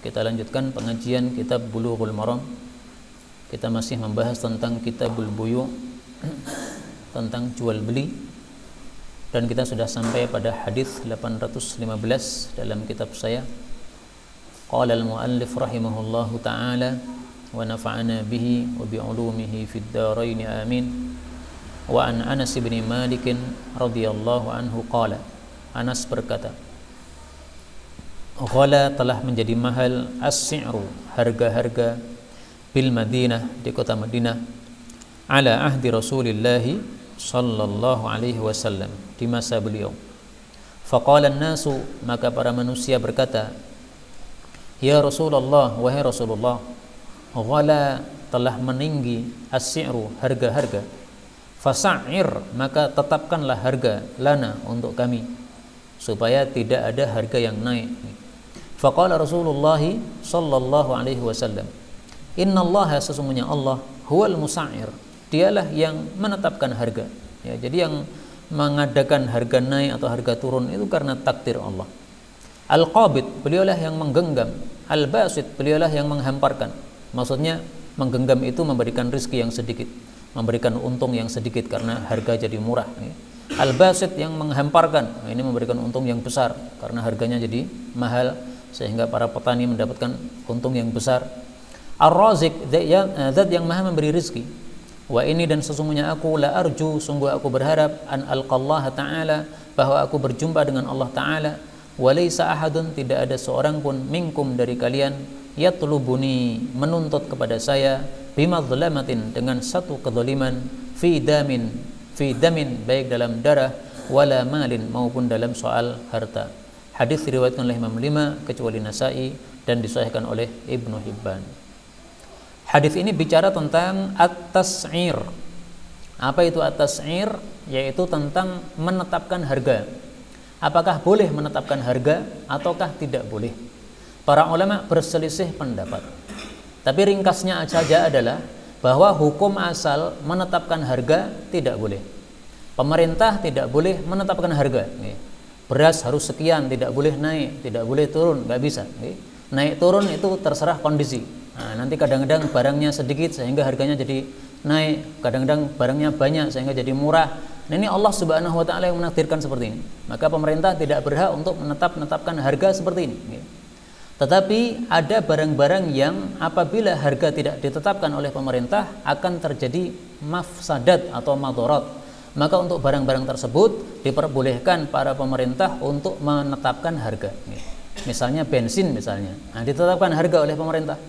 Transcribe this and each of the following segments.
Kita lanjutkan pengajian kitab Bulughul Maram. Kita masih membahas tentang Kitabul Buyu', tentang jual beli, dan kita sudah sampai pada hadis 815 dalam kitab saya. Qala al-muallif rahimahullahu ta'ala wa nafa'ana bihi wa bi'ulumihi fid dharain amin. Wa an Anas bin Malik radhiyallahu anhu qala, Anas berkata, ghala telah menjadi mahal as-si'ru, harga-harga, bil Madinah, di kota Madinah, ala ahdi Rasulillahi sallallahu alaihi wasallam, di masa beliau. Faqala an-nasu, maka para manusia berkata, ya Rasulullah, wahai Rasulullah, ghala telah meninggi as-si'ru, harga-harga, fasa'ir, maka tetapkanlah harga, lana, untuk kami, supaya tidak ada harga yang naik. Faqala Rasulullah sallallahu alaihi wasallam, innallaha, sesungguhnya Allah, huwal musa'ir, dialah yang menetapkan harga. Ya, jadi yang mengadakan harga naik atau harga turun itu karena takdir Allah. Al-qabid, beliaulah yang menggenggam. Al-basit, beliaulah yang menghamparkan. Maksudnya menggenggam itu memberikan rizki yang sedikit, memberikan untung yang sedikit karena harga jadi murah. Al-basit yang menghamparkan, ini memberikan untung yang besar karena harganya jadi mahal sehingga para petani mendapatkan untung yang besar. Ar-razik, zat yang maha memberi rizki. Wa ini, dan sesungguhnya aku, la arju, sungguh aku berharap, an alqallaha ta'ala, bahwa aku berjumpa dengan Allah Ta'ala. Wa laysa ahadun, tidak ada seorang pun, minkum, dari kalian, yatlubuni, menuntut kepada saya, bimadzlamatin, dengan satu kezaliman, fi damin, baik dalam darah, wala malin, maupun dalam soal harta. Hadis diriwayatkan oleh Imam 5 kecuali Nasa'i, dan disahihkan oleh Ibnu Hibban. Hadis ini bicara tentang at-tas'ir. Apa itu at-tas'ir? Yaitu tentang menetapkan harga. Apakah boleh menetapkan harga ataukah tidak boleh? Para ulama berselisih pendapat. Tapi ringkasnya saja adalah bahwa hukum asal menetapkan harga tidak boleh. Pemerintah tidak boleh menetapkan harga. Beras harus sekian, tidak boleh naik, tidak boleh turun, nggak bisa. Naik turun itu terserah kondisi. Nah, nanti kadang-kadang barangnya sedikit sehingga harganya jadi naik, kadang-kadang barangnya banyak sehingga jadi murah. Nah, ini Allah Subhanahu wa taala yang menakdirkan seperti ini. Maka pemerintah tidak berhak untuk menetapkan harga seperti ini. Tetapi ada barang-barang yang apabila harga tidak ditetapkan oleh pemerintah akan terjadi mafsadat atau madarat. Maka untuk barang-barang tersebut diperbolehkan para pemerintah untuk menetapkan harga. Misalnya bensin misalnya, nah, ditetapkan harga oleh pemerintah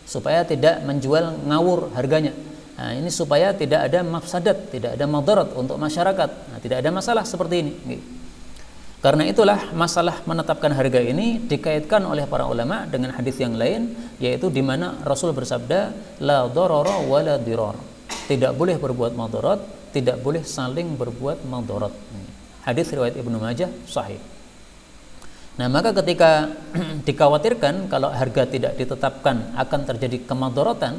supaya tidak menjual ngawur harganya. Nah, ini supaya tidak ada mafsadat, tidak ada madarat untuk masyarakat. Nah, tidak ada masalah seperti ini. Karena itulah masalah menetapkan harga ini dikaitkan oleh para ulama dengan hadis yang lain, yaitu di mana Rasul bersabda, la darara wa la dirar. Tidak boleh berbuat madarat, tidak boleh saling berbuat madarat. Hadis riwayat Ibnu Majah sahih. Nah, maka ketika dikhawatirkan kalau harga tidak ditetapkan akan terjadi kemadaratan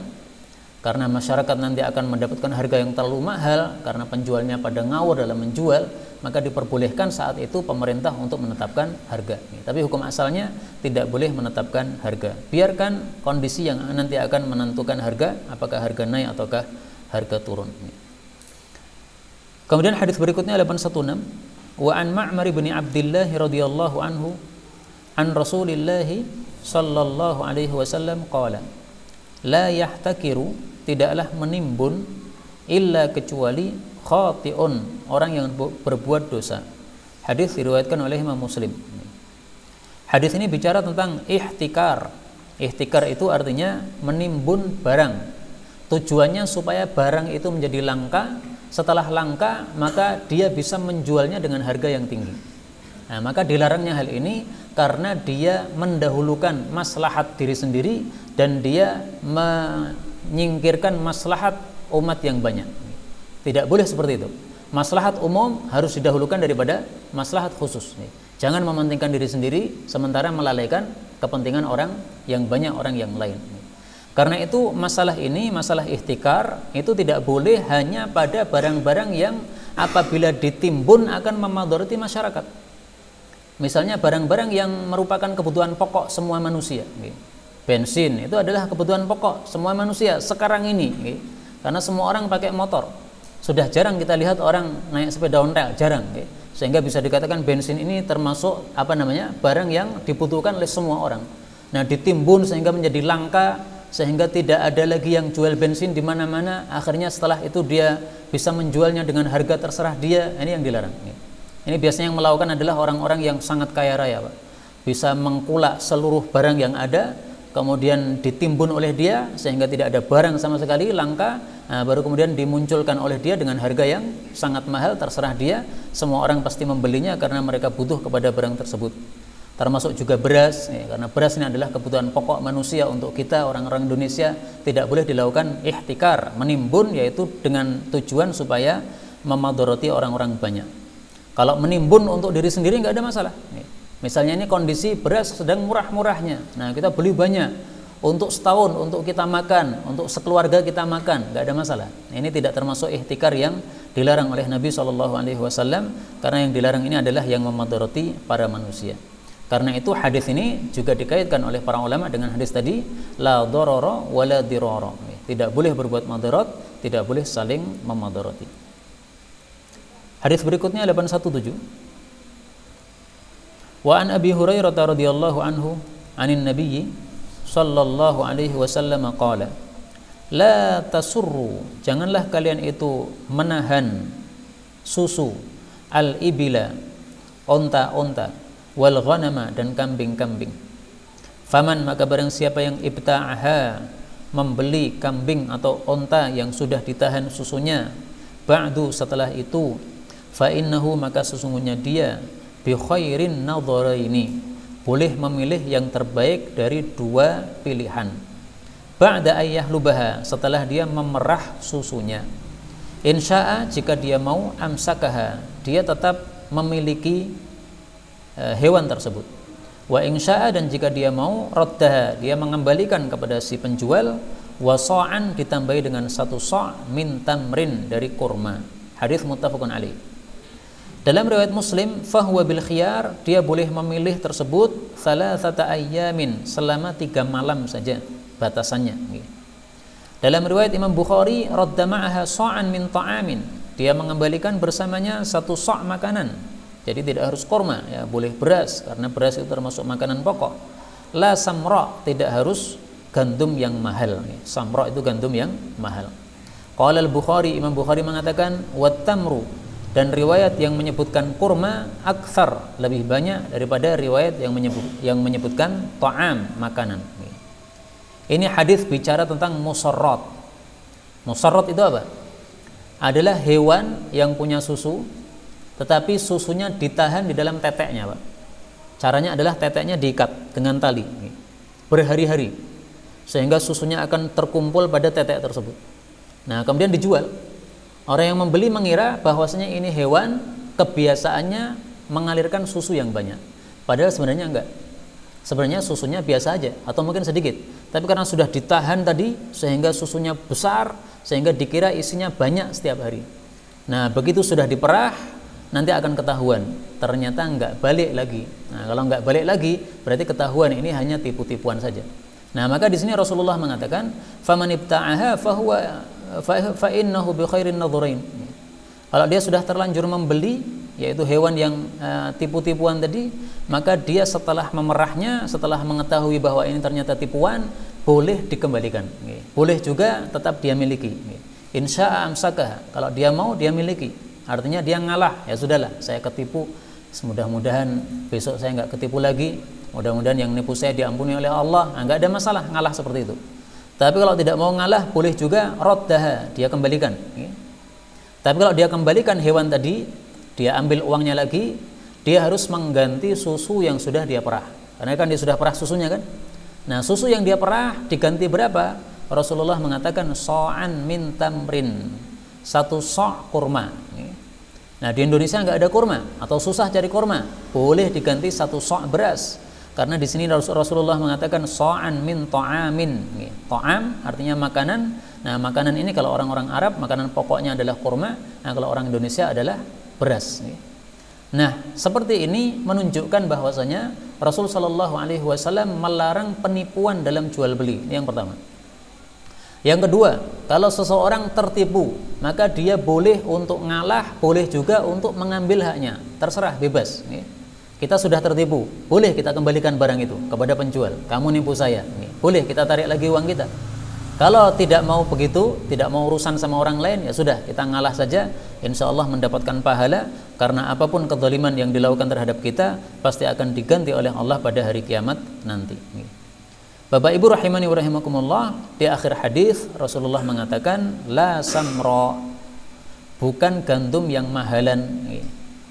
karena masyarakat nanti akan mendapatkan harga yang terlalu mahal karena penjualnya pada ngawur dalam menjual, maka diperbolehkan saat itu pemerintah untuk menetapkan harga. Tapi hukum asalnya tidak boleh menetapkan harga. Biarkan kondisi yang nanti akan menentukan harga, apakah harga naik ataukah harga turun. Kemudian hadis berikutnya 816, wa an Ma'mar bin Abdullah radhiyallahu anhu an Rasulillah sallallahu alaihi wasallam qala, la yahtakiru, tidaklah menimbun, illa kecuali khati'un, orang yang berbuat dosa. Hadis diriwayatkan oleh Imam Muslim. Hadis ini bicara tentang ihtikar. Ihtikar itu artinya menimbun barang. Tujuannya supaya barang itu menjadi langka. Setelah langka, maka dia bisa menjualnya dengan harga yang tinggi. Nah, maka dilarangnya hal ini karena dia mendahulukan maslahat diri sendiri dan dia menyingkirkan maslahat umat yang banyak. Tidak boleh seperti itu. Maslahat umum harus didahulukan daripada maslahat khusus. Jangan mementingkan diri sendiri sementara melalaikan kepentingan orang yang banyak, orang yang lain. Karena itu masalah ini, masalah ihtikar itu tidak boleh hanya pada barang-barang yang apabila ditimbun akan memadarati masyarakat. Misalnya barang-barang yang merupakan kebutuhan pokok semua manusia. bensin itu adalah kebutuhan pokok semua manusia sekarang ini, karena semua orang pakai motor. Sudah jarang kita lihat orang naik sepeda ontel, jarang, sehingga bisa dikatakan bensin ini termasuk barang yang dibutuhkan oleh semua orang. Nah, ditimbun sehingga menjadi langka, sehingga tidak ada lagi yang jual bensin di mana-mana. Akhirnya setelah itu dia bisa menjualnya dengan harga terserah dia. Ini yang dilarang. Ini biasanya yang melakukan adalah orang-orang yang sangat kaya raya, Pak. Bisa mengkulak seluruh barang yang ada, kemudian ditimbun oleh dia sehingga tidak ada barang sama sekali, langka. Nah, baru kemudian dimunculkan oleh dia dengan harga yang sangat mahal, terserah dia. Semua orang pasti membelinya karena mereka butuh kepada barang tersebut. Termasuk juga beras, karena beras ini adalah kebutuhan pokok manusia untuk kita orang-orang Indonesia. Tidak boleh dilakukan ihtikar, menimbun, yaitu dengan tujuan supaya memadharati orang-orang banyak. Kalau menimbun untuk diri sendiri nggak ada masalah. Misalnya ini kondisi beras sedang murah-murahnya, nah kita beli banyak untuk setahun, untuk kita makan, untuk sekeluarga kita makan, nggak ada masalah. Ini tidak termasuk ihtikar yang dilarang oleh Nabi SAW, karena yang dilarang ini adalah yang memadharati para manusia. Karena itu hadis ini juga dikaitkan oleh para ulama dengan hadis tadi, la dharara wala dirara. Tidak boleh berbuat madarat, tidak boleh saling memadharati. Hadis berikutnya 817. Wa an Abi Hurairah radhiyallahu anhu anin Nabi sallallahu alaihi wasallam qala, la tasurru, janganlah kalian itu menahan susu al-ibila, onta-onta, wal ghanama, dan kambing-kambing. Faman, maka barang siapa yang ibta'aha, membeli kambing atau onta yang sudah ditahan susunya, ba'du, setelah itu, fa innahu, maka sesungguhnya dia, bi khairin nadharaini, boleh memilih yang terbaik dari dua pilihan. Ba'da ayyahlubaha, setelah dia memerah susunya. Insya'a, jika dia mau, amsakaha, dia tetap memiliki hewan tersebut. Wa insya'a, dan jika dia mau, raddaha, dia mengembalikan kepada si penjual. Wa sa'an, ditambahi dengan 1 sa' min tamrin, dari kurma. Hadis muttafaqun alaih. Dalam riwayat Muslim, fahuwa bil khiyar, dia boleh memilih tersebut thalathata ayyamin, selama 3 malam saja batasannya. Dalam riwayat Imam Bukhari, radda ma'aha sa'an min ta'amin, dia mengembalikan bersamanya 1 sa' makanan. Jadi tidak harus kurma, ya, boleh beras, karena beras itu termasuk makanan pokok. La samra, tidak harus gandum yang mahal. Samra itu gandum yang mahal. Qala al-Bukhari, Imam Bukhari mengatakan, wat tamru, dan riwayat yang menyebutkan kurma akthar, lebih banyak daripada riwayat yang menyebutkan ta'am, makanan. Ini hadis bicara tentang musarrat. Musarrat itu apa? Adalah hewan yang punya susu, tetapi susunya ditahan di dalam teteknya, Pak. Caranya adalah teteknya diikat dengan tali berhari-hari, sehingga susunya akan terkumpul pada tetek tersebut. Nah, kemudian dijual. Orang yang membeli mengira bahwasanya ini hewan kebiasaannya mengalirkan susu yang banyak. Padahal sebenarnya enggak. Sebenarnya susunya biasa aja atau mungkin sedikit. Tapi karena sudah ditahan tadi sehingga susunya besar, sehingga dikira isinya banyak setiap hari. Nah, begitu sudah diperah, nanti akan ketahuan. Ternyata enggak balik lagi. Nah, kalau enggak balik lagi, berarti ketahuan ini hanya tipu-tipuan saja. Nah, maka di sini Rasulullah mengatakan, faman ibta'aha fahuwa fa innahu bi khairin nadharain. Kalau dia sudah terlanjur membeli, yaitu hewan yang tipu-tipuan tadi, maka dia setelah memerahnya, setelah mengetahui bahwa ini ternyata tipuan, boleh dikembalikan. Boleh juga tetap dia miliki. Insya'a amsakah, kalau dia mau dia miliki. Artinya dia ngalah, ya sudahlah, saya ketipu, mudah-mudahan besok saya nggak ketipu lagi, mudah-mudahan yang nipu saya diampuni oleh Allah. Nah, nggak ada masalah ngalah seperti itu. Tapi kalau tidak mau ngalah, boleh juga raddaha, dia kembalikan. Tapi kalau dia kembalikan hewan tadi, dia ambil uangnya lagi, dia harus mengganti susu yang sudah dia perah. Karena kan dia sudah perah susunya kan. Nah, susu yang dia perah diganti berapa? Rasulullah mengatakan sa'an min tamrin, 1 sa' kurma. Nah, di Indonesia nggak ada kurma atau susah cari kurma, boleh diganti 1 sa' beras. Karena di sini Rasulullah mengatakan sa'an min ta'amin. Ta'am artinya makanan. Nah, makanan ini kalau orang-orang Arab makanan pokoknya adalah kurma. Nah, kalau orang Indonesia adalah beras. Nah, seperti ini menunjukkan bahwasanya Rasul Shallallahu Alaihi Wasallam melarang penipuan dalam jual beli. Ini yang pertama. Yang kedua, kalau seseorang tertipu, maka dia boleh untuk ngalah, boleh juga untuk mengambil haknya. Terserah, bebas. Kita sudah tertipu, boleh kita kembalikan barang itu kepada penjual. Kamu nipu saya, boleh kita tarik lagi uang kita. Kalau tidak mau begitu, tidak mau urusan sama orang lain, ya sudah, kita ngalah saja. Insya Allah mendapatkan pahala, karena apapun kezaliman yang dilakukan terhadap kita pasti akan diganti oleh Allah pada hari kiamat nanti. Bapak Ibu rahimani wa rahimakumullah, di akhir hadis Rasulullah mengatakan la samra, bukan gandum yang mahalan.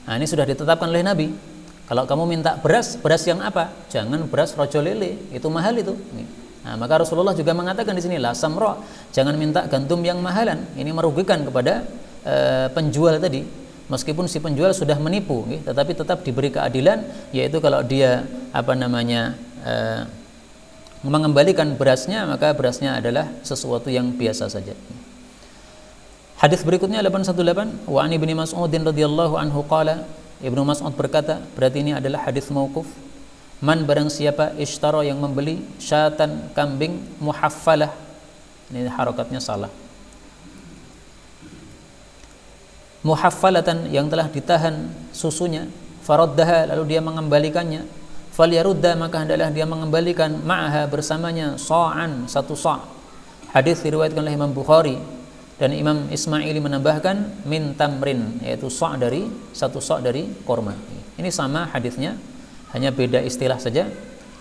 Nah, ini sudah ditetapkan oleh Nabi. Kalau kamu minta beras, beras yang apa? Jangan beras rojo lele, itu mahal itu. Nah, maka Rasulullah juga mengatakan di sini la samra, jangan minta gandum yang mahalan. Ini merugikan kepada penjual tadi. Meskipun si penjual sudah menipu, tetapi tetap diberi keadilan, yaitu kalau dia mengembalikan berasnya, maka berasnya adalah sesuatu yang biasa saja. Hadis berikutnya 818, wa an Ibnu Mas'ud radhiyallahu anhu qala, Ibnu Mas'ud berkata, berarti ini adalah hadis mauquf. Man, barang siapa ishtara, yang membeli syatan, kambing, muhaffalah, ini harokatnya salah, muhaffalatan, yang telah ditahan susunya, faraddaha, lalu dia mengembalikannya, falyarudda, maka hendaklah dia mengembalikan, ma'aha, bersamanya, sa'an, satu sa'. Hadis diriwayatkan oleh Imam Bukhari, dan Imam Ismaili menambahkan min tamrin, yaitu sa' dari, satu sa' dari korma. Ini sama hadisnya, hanya beda istilah saja.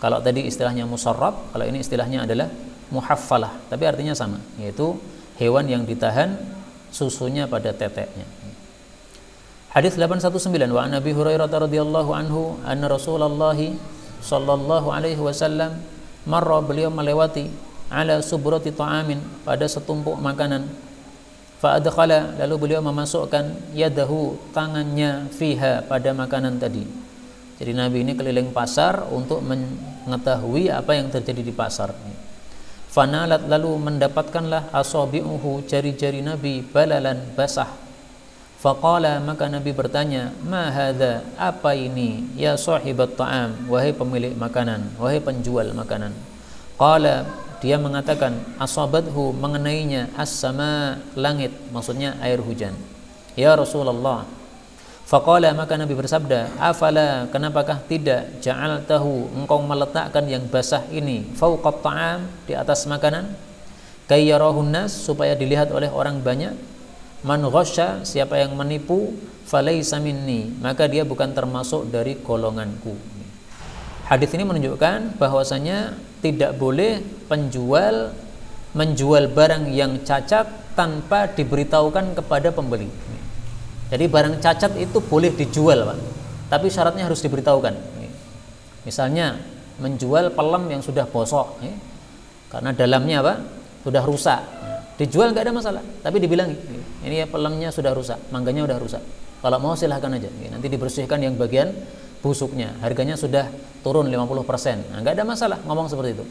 Kalau tadi istilahnya musarrab, kalau ini istilahnya adalah muhaffalah, tapi artinya sama, yaitu hewan yang ditahan susunya pada teteknya. Hadis 819, wa an Abi Hurairah radhiyallahu anhu anna Rasulullah sallallahu alaihi wasallam marra, beliau melewati, ala subrati ta'amin, pada setumpuk makanan, fa adkhala, lalu beliau memasukkan yadahu, tangannya, fiha, pada makanan tadi. Jadi Nabi ini keliling pasar untuk mengetahui apa yang terjadi di pasar. Fanalat, lalu mendapatkanlah asabi'uhu, jari-jari Nabi, balalan, basah. Faqala, maka Nabi bertanya, ma hadza, apa ini, ya sahibat ta'am, wahai pemilik makanan, wahai penjual makanan. Qala, dia mengatakan, asabathu, mengenainya, as-sama, langit, maksudnya air hujan. Ya Rasulullah. Faqala, maka Nabi bersabda, afala, kenapakah tidak, ja'altahu, engkau meletakkan yang basah ini, fauqat ta'am, di atas makanan, kayyarahun nas, supaya dilihat oleh orang banyak. Man ghasya, siapa yang menipu, falaysa minni, maka dia bukan termasuk dari golonganku. Hadis ini menunjukkan bahwasanya tidak boleh penjual menjual barang yang cacat tanpa diberitahukan kepada pembeli. Jadi barang cacat itu boleh dijual, Pak, tapi syaratnya harus diberitahukan. Misalnya menjual pelem yang sudah bosok, karena dalamnya apa? Sudah rusak. Dijual nggak ada masalah, tapi dibilangi, ini ya pelemnya sudah rusak, mangganya sudah rusak. Kalau mau silahkan aja, nanti dibersihkan yang bagian busuknya, harganya sudah turun 50%. Nah, nggak ada masalah ngomong seperti itu.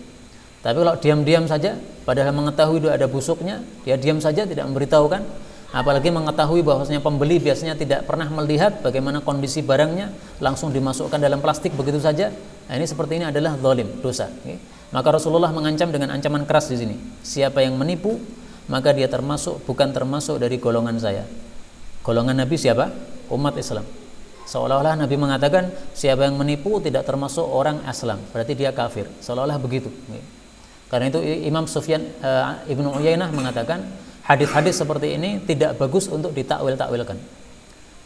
Tapi kalau diam-diam saja, padahal mengetahui itu ada busuknya, dia diam saja tidak memberitahukan, apalagi mengetahui bahwasanya pembeli biasanya tidak pernah melihat bagaimana kondisi barangnya, langsung dimasukkan dalam plastik begitu saja. Nah, ini seperti ini adalah zalim, dosa. Maka Rasulullah mengancam dengan ancaman keras di sini. Siapa yang menipu, maka dia bukan termasuk dari golongan saya. Golongan Nabi siapa? Umat Islam. Seolah-olah Nabi mengatakan siapa yang menipu tidak termasuk orang Islam, berarti dia kafir. Seolah-olah begitu. Karena itu Imam Sufyan Ibnu Uyainah mengatakan hadis-hadis seperti ini tidak bagus untuk ditakwil-takwilkan.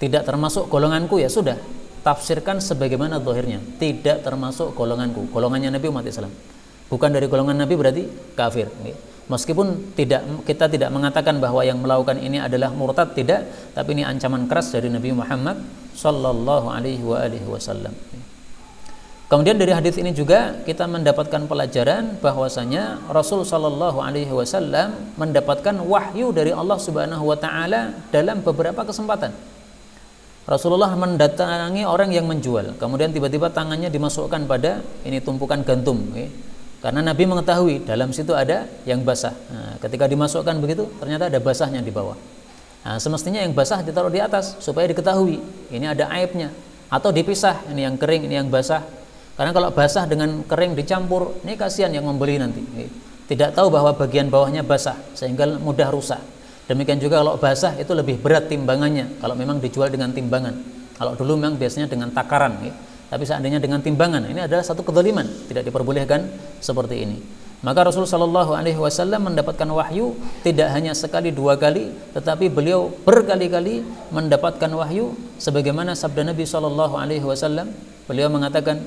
Tidak termasuk golonganku, ya sudah, tafsirkan sebagaimana zahirnya. Tidak termasuk golonganku, golongannya Nabi umat Islam. Bukan dari golongan Nabi berarti kafir. Meskipun kita tidak mengatakan bahwa yang melakukan ini adalah murtad, tidak, tapi ini ancaman keras dari Nabi Muhammad sallallahu alaihi wasallam. Kemudian dari hadis ini juga kita mendapatkan pelajaran bahwasanya Rasul sallallahu alaihi wasallam mendapatkan wahyu dari Allah Subhanahu wa taala dalam beberapa kesempatan. Rasulullah mendatangi orang yang menjual, kemudian tiba-tiba tangannya dimasukkan pada ini tumpukan gandum, karena Nabi mengetahui dalam situ ada yang basah. Nah, ketika dimasukkan begitu, ternyata ada basahnya di bawah. Nah, semestinya yang basah ditaruh di atas supaya diketahui ini ada aibnya. atau dipisah, ini yang kering, ini yang basah. Karena kalau basah dengan kering dicampur, ini kasihan yang membeli nanti. Tidak tahu bahwa bagian bawahnya basah sehingga mudah rusak. Demikian juga kalau basah itu lebih berat timbangannya kalau memang dijual dengan timbangan. Kalau dulu memang biasanya dengan takaran, tapi seandainya dengan timbangan, ini adalah satu kezaliman, tidak diperbolehkan seperti ini. Maka Rasul sallallahu alaihi wasallam mendapatkan wahyu tidak hanya sekali dua kali, tetapi beliau berkali-kali mendapatkan wahyu, sebagaimana sabda Nabi sallallahu alaihi wasallam, beliau mengatakan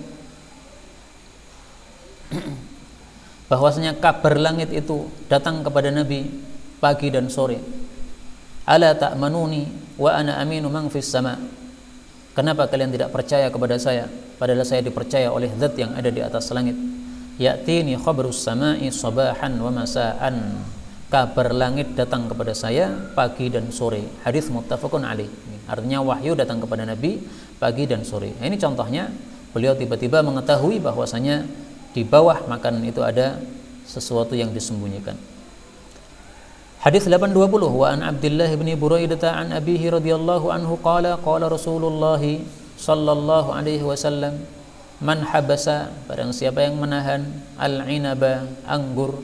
bahwasanya kabar langit itu datang kepada Nabi pagi dan sore. Ala ta'manuni wa ana aminu man fis sama. Kenapa kalian tidak percaya kepada saya, padahal saya dipercaya oleh zat yang ada di atas langit. Ya'tini khabarus sama'i sabahan wa masa'an. Kabar langit datang kepada saya pagi dan sore. Hadis muttafaqun alaih. Artinya wahyu datang kepada Nabi pagi dan sore. Nah, ini contohnya beliau tiba-tiba mengetahui bahwasanya di bawah makanan itu ada sesuatu yang disembunyikan. Hadis 820, wa an Abdullah bin Buraidah an abihi radhiyallahu anhu qala qala Rasulullah sallallahu alaihi wasallam, man habasa, barang siapa yang menahan al-inaba, anggur,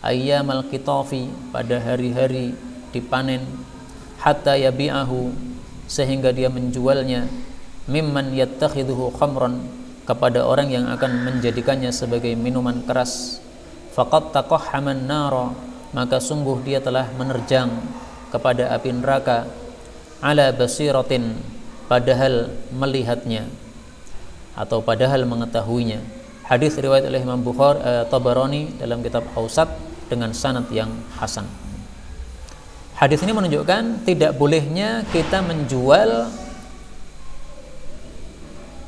ayyamal qitafi, pada hari-hari dipanen, hatta yabi'ahu, sehingga dia menjualnya, mimman yattakhidhuhu khamran, kepada orang yang akan menjadikannya sebagai minuman keras, faqad taqahhaman nara, maka sungguh dia telah menerjang kepada api neraka, ala basiratin, padahal melihatnya atau padahal mengetahuinya. Hadis riwayat oleh Imam Bukhari, Tabarani dalam kitab Awsat dengan sanad yang hasan. Hadis ini menunjukkan tidak bolehnya kita menjual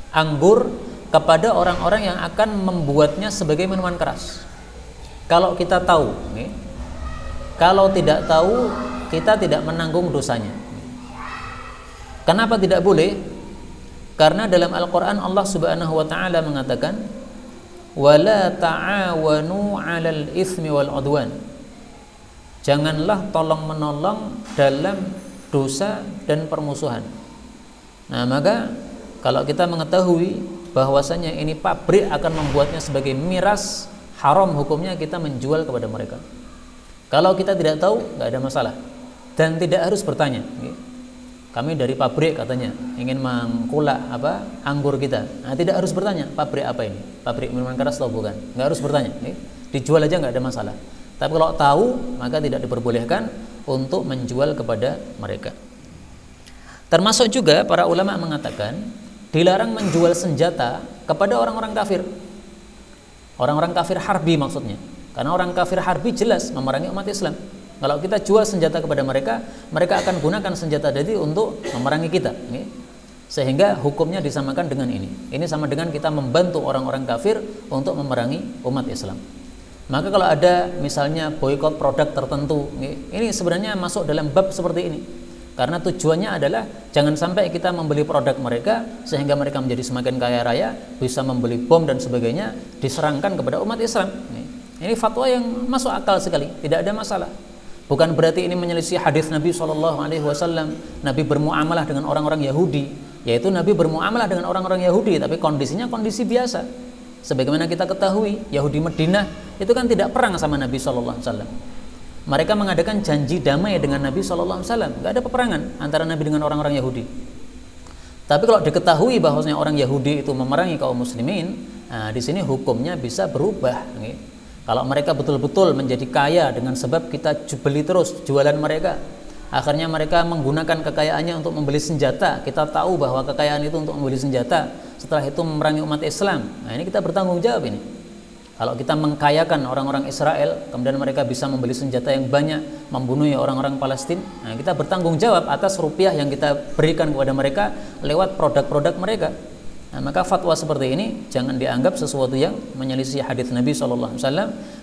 anggur kepada orang-orang yang akan membuatnya sebagai minuman keras. Kalau kita tahu, kalau tidak tahu, kita tidak menanggung dosanya. Kenapa tidak boleh? Karena dalam Al-Quran Allah Subhanahu wa ta'ala mengatakan, wala ta'awanu 'alal itsmi wal 'udwan. Janganlah tolong menolong dalam dosa dan permusuhan. Nah, maka kalau kita mengetahui bahwasanya ini pabrik akan membuatnya sebagai miras, haram hukumnya kita menjual kepada mereka. Kalau kita tidak tahu, nggak ada masalah dan tidak harus bertanya. Kami dari pabrik katanya ingin mengkulak anggur kita. Nah, tidak harus bertanya pabrik apa ini, pabrik minuman keras atau bukan. Nggak harus bertanya. Dijual aja nggak ada masalah. Tapi kalau tahu, maka tidak diperbolehkan untuk menjual kepada mereka. Termasuk juga para ulama mengatakan dilarang menjual senjata kepada orang-orang kafir. Orang-orang kafir harbi maksudnya. Karena orang kafir harbi jelas memerangi umat Islam. Kalau kita jual senjata kepada mereka, mereka akan gunakan senjata tadi untuk memerangi kita. Sehingga hukumnya disamakan dengan ini. Ini sama dengan kita membantu orang-orang kafir untuk memerangi umat Islam. Maka kalau ada misalnya boikot produk tertentu, ini sebenarnya masuk dalam bab seperti ini. Karena tujuannya adalah jangan sampai kita membeli produk mereka sehingga mereka menjadi semakin kaya raya, bisa membeli bom dan sebagainya, diserangkan kepada umat Islam. Ini fatwa yang masuk akal sekali, tidak ada masalah. Bukan berarti ini menyelisih hadis Nabi SAW. Nabi bermuamalah dengan orang-orang Yahudi, yaitu Nabi bermuamalah dengan orang-orang Yahudi, tapi kondisinya kondisi biasa. Sebagaimana kita ketahui, Yahudi Madinah itu kan tidak perang sama Nabi SAW. Mereka mengadakan janji damai dengan Nabi SAW. Nggak ada peperangan antara Nabi dengan orang-orang Yahudi. Tapi kalau diketahui bahwasanya orang Yahudi itu memerangi kaum muslimin, nah, di sini hukumnya bisa berubah. Kalau mereka betul-betul menjadi kaya dengan sebab kita beli terus jualan mereka, akhirnya mereka menggunakan kekayaannya untuk membeli senjata. Kita tahu bahwa kekayaan itu untuk membeli senjata, setelah itu memerangi umat Islam. Nah, ini kita bertanggung jawab ini. Kalau kita mengkayakan orang-orang Israel, kemudian mereka bisa membeli senjata yang banyak, membunuh orang-orang Palestina, nah, kita bertanggung jawab atas rupiah yang kita berikan kepada mereka lewat produk-produk mereka. Nah, maka fatwa seperti ini jangan dianggap sesuatu yang menyelisih hadis Nabi SAW,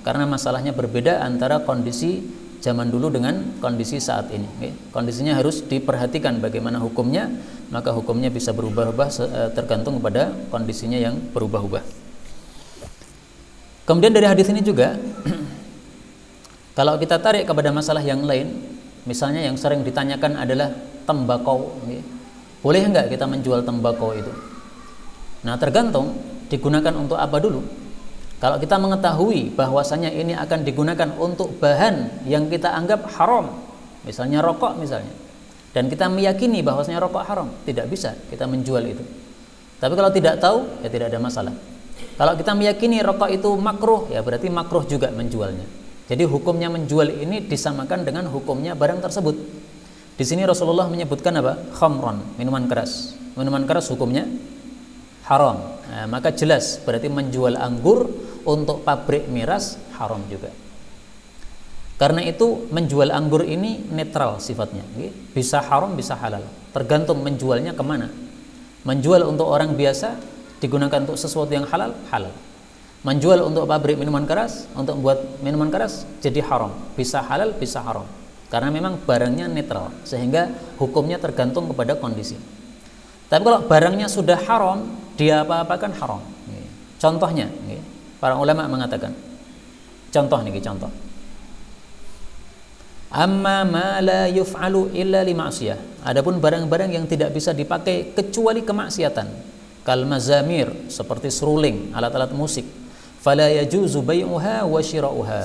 karena masalahnya berbeda antara kondisi zaman dulu dengan kondisi saat ini. Kondisinya harus diperhatikan bagaimana hukumnya, maka hukumnya bisa berubah-ubah tergantung kepada kondisinya yang berubah-ubah. Kemudian dari hadis ini juga kalau kita tarik kepada masalah yang lain, misalnya yang sering ditanyakan adalah tembakau. Boleh enggak kita menjual tembakau itu? Nah, tergantung digunakan untuk apa dulu. Kalau kita mengetahui bahwasanya ini akan digunakan untuk bahan yang kita anggap haram, misalnya rokok misalnya, dan kita meyakini bahwasanya rokok haram, tidak bisa kita menjual itu. Tapi kalau tidak tahu, ya tidak ada masalah. Kalau kita meyakini rokok itu makruh, ya berarti makruh juga menjualnya. Jadi hukumnya menjual ini disamakan dengan hukumnya barang tersebut. Di sini Rasulullah menyebutkan apa? Khamron, minuman keras. Minuman keras hukumnya haram. Nah, maka jelas berarti menjual anggur untuk pabrik miras haram juga. Karena itu menjual anggur ini netral sifatnya, bisa haram bisa halal, tergantung menjualnya kemana. Menjual untuk orang biasa digunakan untuk sesuatu yang halal, halal. Menjual untuk pabrik minuman keras, untuk membuat minuman keras jadi haram, bisa halal bisa haram. Karena memang barangnya netral, sehingga hukumnya tergantung kepada kondisi. Tapi kalau barangnya sudah haram, dia apa-apakan haram. Contohnya, para ulama mengatakan, contoh nih, contoh. Amma ma la yuf'alu illa li ma'siyah. Adapun barang-barang yang tidak bisa dipakai kecuali kemaksiatan, kal mazamir, seperti seruling, alat-alat musik, fala yajuzu bai'uha wa shira'uha.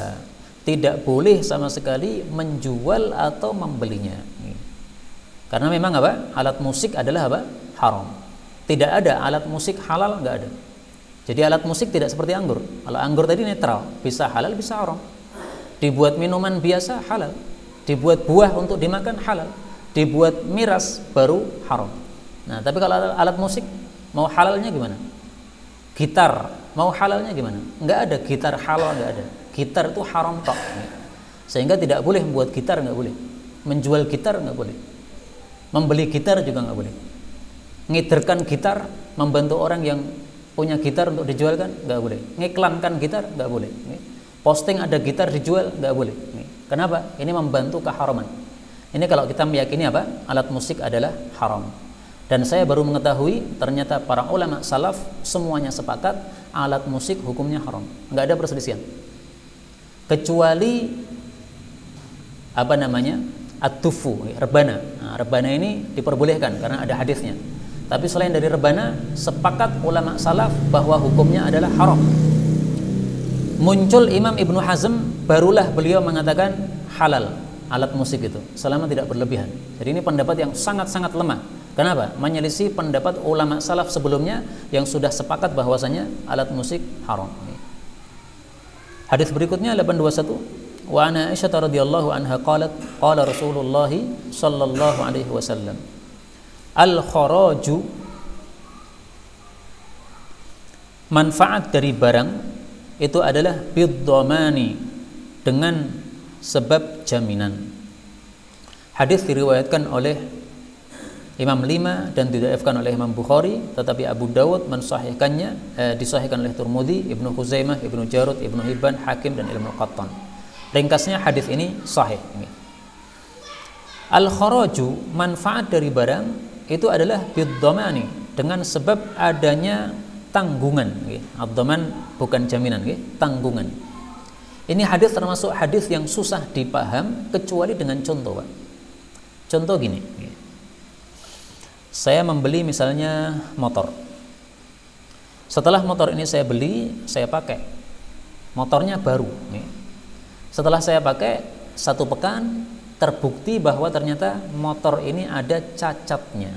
Tidak boleh sama sekali menjual atau membelinya. Karena memang apa? Alat musik adalah apa? Haram. Tidak ada alat musik halal, enggak ada. Jadi alat musik tidak seperti anggur. Kalau anggur tadi netral, bisa halal bisa haram. Dibuat minuman biasa halal, dibuat buah untuk dimakan halal, dibuat miras baru haram. Nah, tapi kalau alat musik mau halalnya gimana? Gitar mau halalnya gimana? Enggak ada gitar halal, enggak ada. Gitar itu haram tok. Sehingga tidak boleh membuat gitar, enggak boleh. Menjual gitar enggak boleh. Membeli gitar juga enggak boleh. Ngiderkan gitar, membantu orang yang punya gitar untuk dijualkan enggak boleh. Ngiklankan gitar enggak boleh. Posting ada gitar dijual enggak boleh. Kenapa? Ini membantu keharaman. Ini kalau kita meyakini apa? Alat musik adalah haram. Dan saya baru mengetahui ternyata para ulama salaf semuanya sepakat alat musik hukumnya haram. Enggak ada perselisihan. Kecuali apa namanya? At-tufu, rebana. Nah, rebana ini diperbolehkan karena ada hadisnya. Tapi selain dari rebana, sepakat ulama salaf bahwa hukumnya adalah haram. Muncul Imam Ibnu Hazm, barulah beliau mengatakan halal alat musik itu selama tidak berlebihan. Jadi ini pendapat yang sangat-sangat lemah. Kenapa? Menyelisih pendapat ulama salaf sebelumnya yang sudah sepakat bahwasanya alat musik haram. Hadis berikutnya 821, wa ana Aisyah radhiyallahu anha qalat qala Rasulullah sallallahu alaihi wasallam al kharaju, manfaat dari barang itu adalah bidhamani, dengan sebab jaminan. Hadis diriwayatkan oleh Imam 5 dan didhaifkan oleh Imam Bukhari, tetapi Abu Dawud mensahihkannya, disahihkan oleh Tirmidzi, Ibnu Khuzaimah, Ibnu Jarud, Ibnu Hibban, Hakim dan Ibnu Qattan. Ringkasnya hadis ini sahih. Al-kharaju, manfaat dari barang itu adalah bidhamani, dengan sebab adanya tanggungan. Ad-dhaman bukan jaminan, tanggungan. Ini hadis termasuk hadis yang susah dipaham kecuali dengan contoh, Pak. Contoh gini. Saya membeli misalnya motor. Setelah motor ini saya beli, saya pakai. Motornya baru. Setelah saya pakai 1 pekan, terbukti bahwa ternyata motor ini ada cacatnya.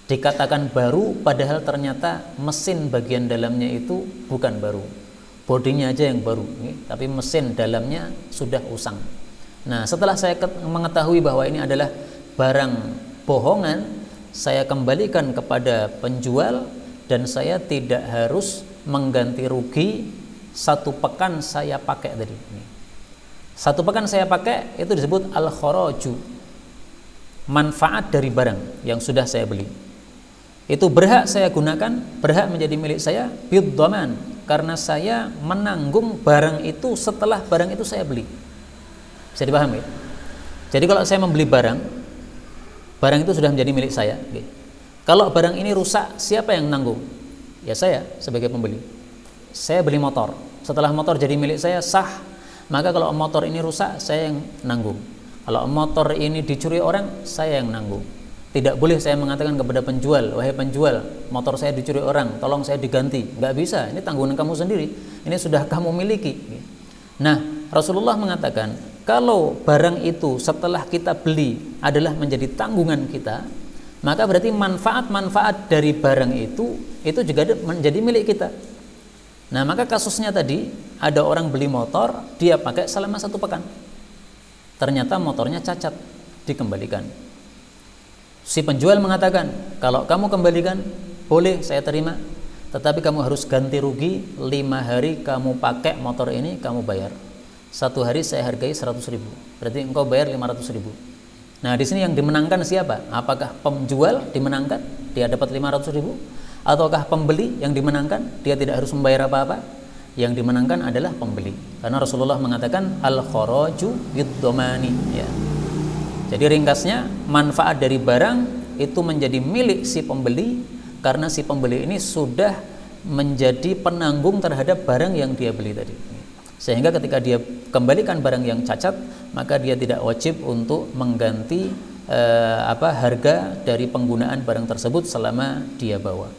Dikatakan baru, padahal ternyata mesin bagian dalamnya itu bukan baru. Bodinya aja yang baru, tapi mesin dalamnya sudah usang. Nah, setelah saya mengetahui bahwa ini adalah barang bohongan, saya kembalikan kepada penjual dan saya tidak harus mengganti rugi 1 pekan saya pakai tadi. 1 pekan saya pakai itu disebut al-kharaju, manfaat dari barang yang sudah saya beli. Itu berhak saya gunakan, berhak menjadi milik saya bidhaman, karena saya menanggung barang itu setelah barang itu saya beli. Bisa dipahami? Jadi kalau saya membeli barang itu sudah menjadi milik saya. Kalau barang ini rusak, siapa yang nanggung? Ya saya sebagai pembeli. Saya beli motor. Setelah motor jadi milik saya sah, maka kalau motor ini rusak, saya yang nanggung. Kalau motor ini dicuri orang, saya yang nanggung. Tidak boleh saya mengatakan kepada penjual, wahai penjual, motor saya dicuri orang, tolong saya diganti. Nggak bisa, ini tanggungan kamu sendiri, ini sudah kamu miliki. Nah, Rasulullah mengatakan, kalau barang itu setelah kita beli adalah menjadi tanggungan kita, maka berarti manfaat-manfaat dari barang itu juga menjadi milik kita. Nah, maka kasusnya tadi, ada orang beli motor, dia pakai selama 1 pekan. Ternyata motornya cacat, dikembalikan. Si penjual mengatakan, kalau kamu kembalikan, boleh saya terima, tetapi kamu harus ganti rugi 5 hari kamu pakai motor ini, kamu bayar. 1 hari saya hargai 100.000, berarti engkau bayar 500.000. Nah, di sini yang dimenangkan siapa? Apakah penjual dimenangkan, dia dapat 500.000, ataukah pembeli yang dimenangkan, dia tidak harus membayar apa-apa? Yang dimenangkan adalah pembeli, karena Rasulullah mengatakan al-kharaju bid-dhamani, ya. Jadi ringkasnya, manfaat dari barang itu menjadi milik si pembeli karena si pembeli ini sudah menjadi penanggung terhadap barang yang dia beli tadi. Sehingga ketika dia kembalikan barang yang cacat, maka dia tidak wajib untuk mengganti harga dari penggunaan barang tersebut selama dia bawa.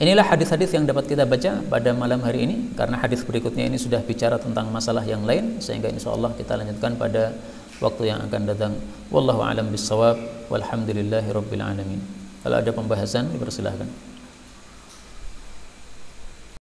Inilah hadis-hadis yang dapat kita baca pada malam hari ini, karena hadis berikutnya ini sudah bicara tentang masalah yang lain, sehingga insyaallah kita lanjutkan pada waktu yang akan datang. Wallahu a'lam bissawab, walhamdulillahi rabbil alamin. Kalau ada pembahasan dipersilahkan.